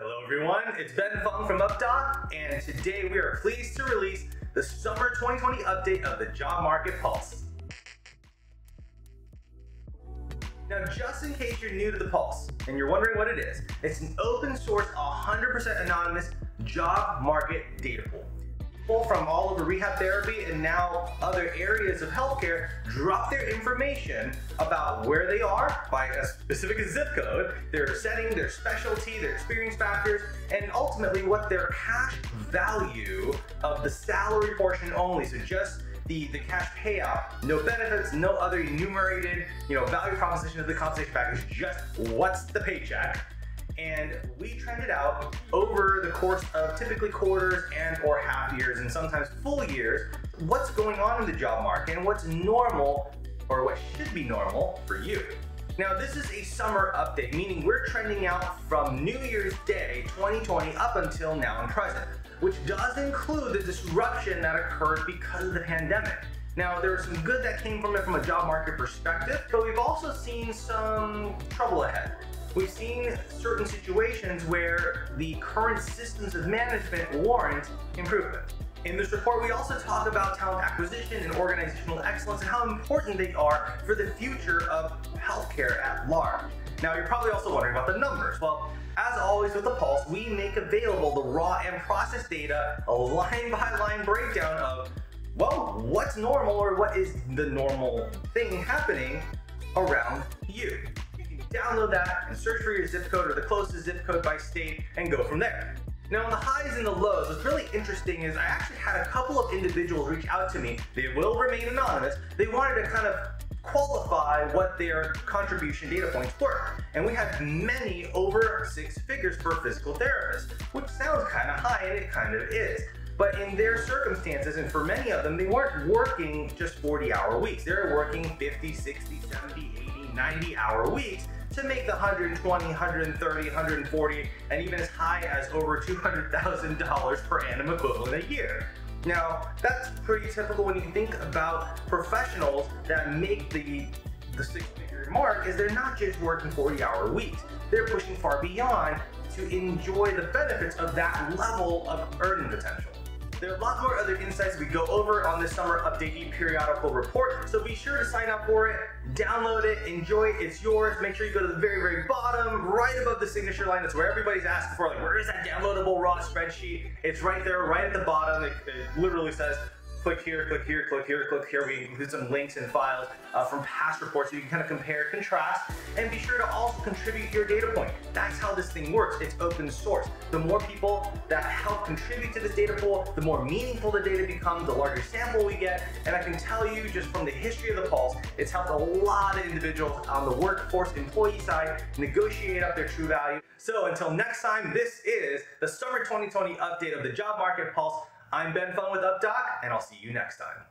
Hello everyone, it's Ben Fung from UpDoc, and today we are pleased to release the Summer 2020 update of the Job Market Pulse. Now, just in case you're new to the Pulse and you're wondering what it is, it's an open source, 100% anonymous job market data pool. People from all over rehab therapy and now other areas of healthcare drop their information about where they are by a specific zip code, their setting, their specialty, their experience factors, and ultimately what their cash value of the salary portion only. So just the cash payout, no benefits, no other enumerated, value proposition of the compensation package, just what's the paycheck. And we trended out over the course of typically quarters and or half years and sometimes full years, what's going on in the job market and what's normal or what should be normal for you. Now, this is a summer update, meaning we're trending out from New Year's Day 2020 up until now and present, which does include the disruption that occurred because of the pandemic. Now, there was some good that came from it from a job market perspective, but we've also seen some trouble ahead. We've seen certain situations where the current systems of management warrant improvement. In this report, we also talk about talent acquisition and organizational excellence and how important they are for the future of healthcare at large. Now, you're probably also wondering about the numbers. Well, as always with the Pulse, we make available the raw and processed data, a line-by-line breakdown of, well, what's normal or what is the normal thing happening around you. Download that and search for your zip code or the closest zip code by state and go from there. Now, on the highs and the lows, what's really interesting is I actually had a couple of individuals reach out to me. They will remain anonymous. They wanted to kind of qualify what their contribution data points were. And we had many over 6 figures for a physical therapist, which sounds kind of high, and it kind of is. But in their circumstances, and for many of them, they weren't working just 40-hour weeks. They were working 50, 60, 70, 80, 90-hour weeks to make the $120, $130, $140, and even as high as over $200,000 per annum equivalent a year. Now, that's pretty typical when you think about professionals that make the 6-figure mark, is they're not just working 40-hour weeks. They're pushing far beyond to enjoy the benefits of that level of earning potential. There are a lot more other insights we go over on this summer update periodical report, so be sure to sign up for it, download it, enjoy it, it's yours. Make sure you go to the very, very bottom, right above the signature line. That's where everybody's asking for, like, where is that downloadable raw spreadsheet? It's right there, right at the bottom. It literally says, click here, click here, click here, click here. We include some links and files from past reports so you can kind of compare, contrast, and be sure to also contribute your data point. That's how this thing works. It's open source. The more people that help contribute to this data pool, the more meaningful the data becomes, the larger sample we get. And I can tell you just from the history of the Pulse, it's helped a lot of individuals on the workforce employee side negotiate up their true value. So until next time, this is the Summer 2020 update of the Job Market Pulse. I'm Ben Fung with UpDoc, and I'll see you next time.